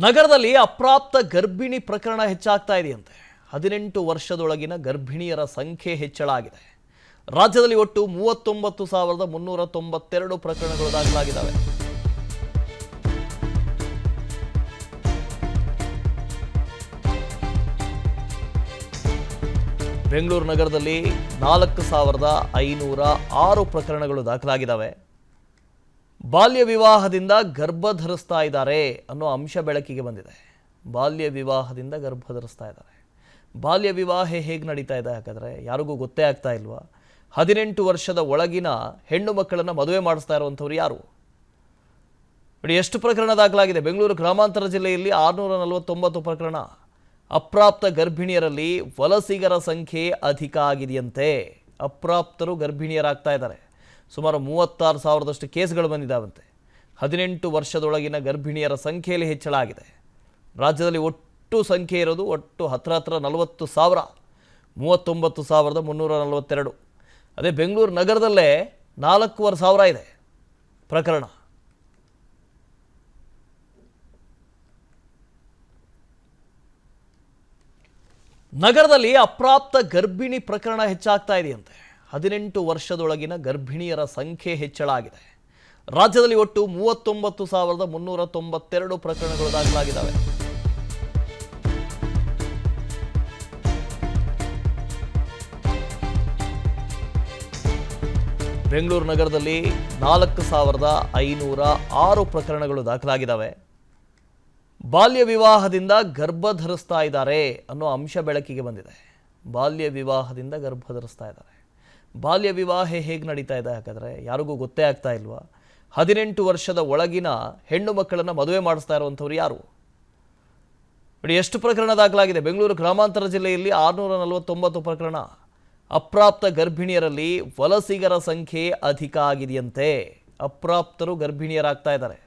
ನಗರದಲ್ಲಿ ಅಪ್ರಾಪ್ತ ಗರ್ಭಿಣಿ ಪ್ರಕರಣ ಹೆಚ್ಚಾಗ್ತಾ ಇದೆಯಂತೆ. 18 ವರ್ಷದೊಳಗಿನ ಗರ್ಭಿಣಿಯರ ಸಂಖ್ಯೆ ಹೆಚ್ಚಳ ಆಗಿದೆ. ರಾಜ್ಯದಲ್ಲಿ ಒಟ್ಟು 39,392 ಪ್ರಕರಣಗಳು ದಾಖಲಾಗಿದ್ದಾವೆ. ಬೆಂಗಳೂರು ನಗರದಲ್ಲಿ 4,506 ಪ್ರಕರಣಗಳು ದಾಖಲಾಗಿದ್ದಾವೆ. ಬಾಲ್ಯ ವಿವಾಹದಿಂದ ಗರ್ಭ ಧರಿಸ್ತಾ ಇದ್ದಾರೆ ಅನ್ನೋ ಅಂಶ ಬೆಳಕಿಗೆ ಬಂದಿದೆ. ಬಾಲ್ಯ ವಿವಾಹದಿಂದ ಗರ್ಭ ಧರಿಸ್ತಾ ಇದ್ದಾರೆ. ಬಾಲ್ಯ ವಿವಾಹ ಹೇಗೆ ನಡೀತಾ ಇದೆ ಹಾಗಾದರೆ ಯಾರಿಗೂ ಗೊತ್ತೇ ಆಗ್ತಾ ಇಲ್ವಾ? 18 ವರ್ಷದ ಒಳಗಿನ ಹೆಣ್ಣು ಮಕ್ಕಳನ್ನು ಮದುವೆ ಮಾಡಿಸ್ತಾ ಇರುವಂಥವ್ರು ಯಾರು? ನೋಡಿ ಎಷ್ಟು ಪ್ರಕರಣ ದಾಖಲಾಗಿದೆ. ಬೆಂಗಳೂರು ಗ್ರಾಮಾಂತರ ಜಿಲ್ಲೆಯಲ್ಲಿ 649 ಪ್ರಕರಣ. ಅಪ್ರಾಪ್ತ ಗರ್ಭಿಣಿಯರಲ್ಲಿ ವಲಸಿಗರ ಸಂಖ್ಯೆ ಅಧಿಕ ಆಗಿದೆಯಂತೆ. ಅಪ್ರಾಪ್ತರು ಗರ್ಭಿಣಿಯರಾಗ್ತಾ ಇದ್ದಾರೆ. ಸುಮಾರು 36,000ದಷ್ಟು ಕೇಸ್ಗಳು ಬಂದಿದ್ದಾವಂತೆ. 18 ವರ್ಷದೊಳಗಿನ ಗರ್ಭಿಣಿಯರ ಸಂಖ್ಯೆಯಲ್ಲಿ ಹೆಚ್ಚಳ ಆಗಿದೆ. ರಾಜ್ಯದಲ್ಲಿ ಒಟ್ಟು ಸಂಖ್ಯೆ ಇರೋದು ಒಟ್ಟು ಹತ್ರ 40,000, 39,342. ಅದೇ ಬೆಂಗಳೂರು ನಗರದಲ್ಲೇ 4,500 ಇದೆ ಪ್ರಕರಣ. ನಗರದಲ್ಲಿ ಅಪ್ರಾಪ್ತ ಗರ್ಭಿಣಿ ಪ್ರಕರಣ ಹೆಚ್ಚಾಗ್ತಾ ಇದೆಯಂತೆ. 18 ವರ್ಷದೊಳಗಿನ ಗರ್ಭಿಣಿಯರ ಸಂಖ್ಯೆ ಹೆಚ್ಚಳ ಆಗಿದೆ. ರಾಜ್ಯದಲ್ಲಿ ಒಟ್ಟು 39,392 ಪ್ರಕರಣಗಳು ದಾಖಲಾಗಿದ್ದಾವೆ. ಬೆಂಗಳೂರು ನಗರದಲ್ಲಿ 4,506 ಪ್ರಕರಣಗಳು ದಾಖಲಾಗಿದ್ದಾವೆ. ಬಾಲ್ಯ ವಿವಾಹದಿಂದ ಗರ್ಭ ಧರಿಸ್ತಾ ಇದ್ದಾರೆ ಅನ್ನೋ ಅಂಶ ಬೆಳಕಿಗೆ ಬಂದಿದೆ. ಬಾಲ್ಯ ವಿವಾಹದಿಂದ ಗರ್ಭ ಧರಿಸ್ತಾ ಇದ್ದಾರೆ. ಬಾಲ್ಯ ವಿವಾಹ ಹೇಗೆ ನಡೀತಾ ಇದೆ ಹಾಗಾದರೆ ಯಾರಿಗೂ ಗೊತ್ತೇ ಆಗ್ತಾ ಇಲ್ವಾ? 18 ವರ್ಷದ ಒಳಗಿನ ಹೆಣ್ಣು ಮಕ್ಕಳನ್ನು ಮದುವೆ ಮಾಡಿಸ್ತಾ ಇರುವಂಥವ್ರು ಯಾರು? ನೋಡಿ ಎಷ್ಟು ಪ್ರಕರಣ ದಾಖಲಾಗಿದೆ. ಬೆಂಗಳೂರು ಗ್ರಾಮಾಂತರ ಜಿಲ್ಲೆಯಲ್ಲಿ 649 ಪ್ರಕರಣ. ಅಪ್ರಾಪ್ತ ಗರ್ಭಿಣಿಯರಲ್ಲಿ ವಲಸಿಗರ ಸಂಖ್ಯೆ ಅಧಿಕ ಆಗಿದೆಯಂತೆ. ಅಪ್ರಾಪ್ತರು ಗರ್ಭಿಣಿಯರಾಗ್ತಾ ಇದ್ದಾರೆ.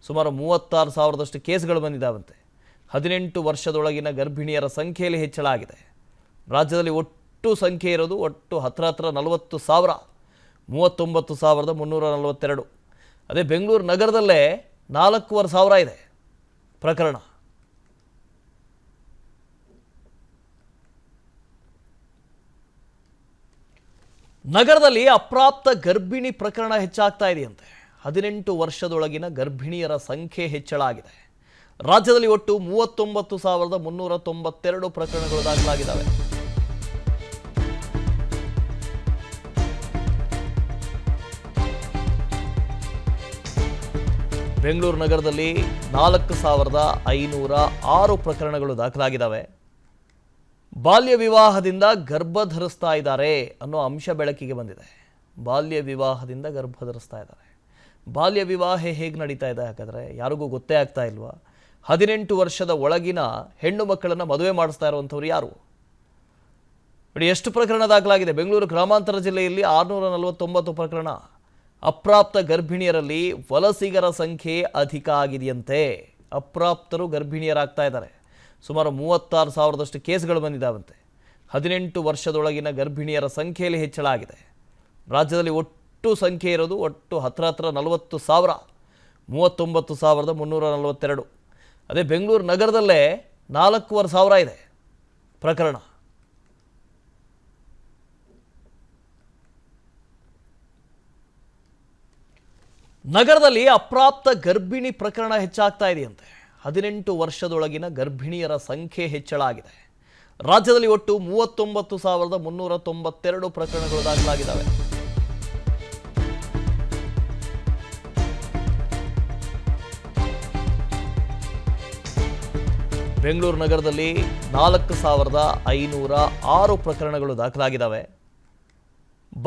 ಸುಮಾರು 36,000ದಷ್ಟು ಕೇಸ್ಗಳು ಬಂದಿದ್ದಾವಂತೆ. 18 ವರ್ಷದೊಳಗಿನ ಗರ್ಭಿಣಿಯರ ಸಂಖ್ಯೆಯಲ್ಲಿ ಹೆಚ್ಚಳ ಆಗಿದೆ. ರಾಜ್ಯದಲ್ಲಿ ಒಟ್ಟು ಸಂಖ್ಯೆ ಇರೋದು ಒಟ್ಟು ಹತ್ರ 40,000, 39,342. ಅದೇ ಬೆಂಗಳೂರು ನಗರದಲ್ಲೇ 4,500 ಇದೆ ಪ್ರಕರಣ. ನಗರದಲ್ಲಿ ಅಪ್ರಾಪ್ತ ಗರ್ಭಿಣಿ ಪ್ರಕರಣ ಹೆಚ್ಚಾಗ್ತಾ ಇದೆಯಂತೆ. 18 ವರ್ಷದೊಳಗಿನ ಗರ್ಭಿಣಿಯರ ಸಂಖ್ಯೆ ಹೆಚ್ಚಳ ಆಗಿದೆ. ರಾಜ್ಯದಲ್ಲಿ ಒಟ್ಟು 39,392 ಪ್ರಕರಣಗಳು ದಾಖಲಾಗಿದ್ದಾವೆ. ಬೆಂಗಳೂರು ನಗರದಲ್ಲಿ 4,506 ಪ್ರಕರಣಗಳು ದಾಖಲಾಗಿದ್ದಾವೆ. ಬಾಲ್ಯ ವಿವಾಹದಿಂದ ಗರ್ಭ ಧರಿಸ್ತಾ ಇದ್ದಾರೆ ಅನ್ನೋ ಅಂಶ ಬೆಳಕಿಗೆ ಬಂದಿದೆ. ಬಾಲ್ಯ ವಿವಾಹದಿಂದ ಗರ್ಭ ಧರಿಸ್ತಾ ಇದ್ದಾರೆ. ಬಾಲ್ಯ ವಿವಾಹ ಹೇಗೆ ನಡೀತಾ ಇದೆ ಹಾಗಾದರೆ ಯಾರಿಗೂ ಗೊತ್ತೇ ಆಗ್ತಾ ಇಲ್ವಾ? 18 ವರ್ಷದ ಒಳಗಿನ ಹೆಣ್ಣು ಮಕ್ಕಳನ್ನು ಮದುವೆ ಮಾಡಿಸ್ತಾ ಇರುವಂಥವ್ರು ಯಾರು? ನೋಡಿ ಎಷ್ಟು ಪ್ರಕರಣ ದಾಖಲಾಗಿದೆ. ಬೆಂಗಳೂರು ಗ್ರಾಮಾಂತರ ಜಿಲ್ಲೆಯಲ್ಲಿ 649 ಪ್ರಕರಣ. ಅಪ್ರಾಪ್ತ ಗರ್ಭಿಣಿಯರಲ್ಲಿ ವಲಸಿಗರ ಸಂಖ್ಯೆ ಅಧಿಕ ಆಗಿದೆಯಂತೆ. ಅಪ್ರಾಪ್ತರು ಗರ್ಭಿಣಿಯರಾಗ್ತಾ ಇದ್ದಾರೆ. ಸುಮಾರು 36,000ದಷ್ಟು ಕೇಸ್ಗಳು ಬಂದಿದ್ದಾವಂತೆ. 18 ವರ್ಷದೊಳಗಿನ ಗರ್ಭಿಣಿಯರ ಸಂಖ್ಯೆಯಲ್ಲಿ ಹೆಚ್ಚಳ ಆಗಿದೆ. ರಾಜ್ಯದಲ್ಲಿ ಒಟ್ಟು ಸಂಖ್ಯೆ ಇರೋದು ಒಟ್ಟು ಹತ್ರ 40,000, 39,342. ಅದೇ ಬೆಂಗಳೂರು ನಗರದಲ್ಲೇ 4,500 ಇದೆ ಪ್ರಕರಣ. ನಗರದಲ್ಲಿ ಅಪ್ರಾಪ್ತ ಗರ್ಭಿಣಿ ಪ್ರಕರಣ ಹೆಚ್ಚಾಗ್ತಾ ಇದೆಯಂತೆ. 18 ವರ್ಷದೊಳಗಿನ ಗರ್ಭಿಣಿಯರ ಸಂಖ್ಯೆ ಹೆಚ್ಚಳ ಆಗಿದೆ. ರಾಜ್ಯದಲ್ಲಿ ಒಟ್ಟು 39,392 ಪ್ರಕರಣಗಳು ದಾಖಲಾಗಿದ್ದಾವೆ. ಬೆಂಗಳೂರು ನಗರದಲ್ಲಿ 4,506 ಪ್ರಕರಣಗಳು ದಾಖಲಾಗಿದ್ದಾವೆ.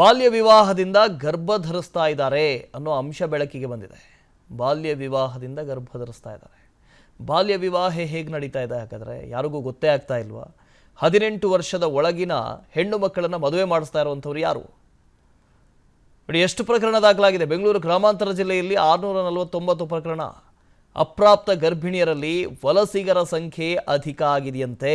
ಬಾಲ್ಯ ವಿವಾಹದಿಂದ ಗರ್ಭ ಧರಿಸ್ತಾ ಇದ್ದಾರೆ ಅನ್ನೋ ಅಂಶ ಬೆಳಕಿಗೆ ಬಂದಿದೆ. ಬಾಲ್ಯ ವಿವಾಹದಿಂದ ಗರ್ಭ ಧರಿಸ್ತಾ ಇದ್ದಾರೆ. ಬಾಲ್ಯ ವಿವಾಹ ಹೇಗೆ ನಡೀತಾ ಇದೆ ಹಾಗಾದರೆ ಯಾರಿಗೂ ಗೊತ್ತೇ ಆಗ್ತಾ ಇಲ್ವಾ? 18 ವರ್ಷದ ಒಳಗಿನ ಹೆಣ್ಣು ಮಕ್ಕಳನ್ನು ಮದುವೆ ಮಾಡಿಸ್ತಾ ಇರುವಂಥವ್ರು ಯಾರು? ನೋಡಿ ಎಷ್ಟು ಪ್ರಕರಣ ದಾಖಲಾಗಿದೆ. ಬೆಂಗಳೂರು ಗ್ರಾಮಾಂತರ ಜಿಲ್ಲೆಯಲ್ಲಿ 649 ಪ್ರಕರಣ. ಅಪ್ರಾಪ್ತ ಗರ್ಭಿಣಿಯರಲ್ಲಿ ವಲಸಿಗರ ಸಂಖ್ಯೆ ಅಧಿಕ ಆಗಿದೆಯಂತೆ.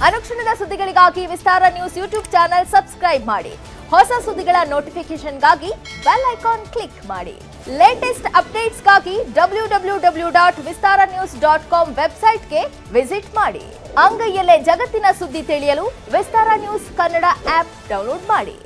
ಅನುಕ್ಷಣದ ಸುದ್ದಿಗಳಿಗಾಗಿ ವಿಸ್ತಾರ ನ್ಯೂಸ್ ಯೂಟ್ಯೂಬ್ ಚಾನೆಲ್ ಸಬ್ಸ್ಕ್ರೈಬ್ ಮಾಡಿ. ಹೊಸ ಸುದ್ದಿಗಳ ನೋಟಿಫಿಕೇಶನ್ಗಾಗಿ ಬೆಲ್ ಐಕಾನ್ ಕ್ಲಿಕ್ ಮಾಡಿ. ಲೇಟೆಸ್ಟ್ ಅಪ್ಡೇಟ್ಸ್ಗಾಗಿ www.vistaranews.com ವೆಬ್ಸೈಟ್ಗೆ ವಿಸಿಟ್ ಮಾಡಿ. ಅಂಗೈಯಲ್ಲೇ ಜಗತ್ತಿನ ಸುದ್ದಿ ತಿಳಿಯಲು ವಿಸ್ತಾರ ನ್ಯೂಸ್ ಕನ್ನಡ ಆಪ್ ಡೌನ್ಲೋಡ್ ಮಾಡಿ.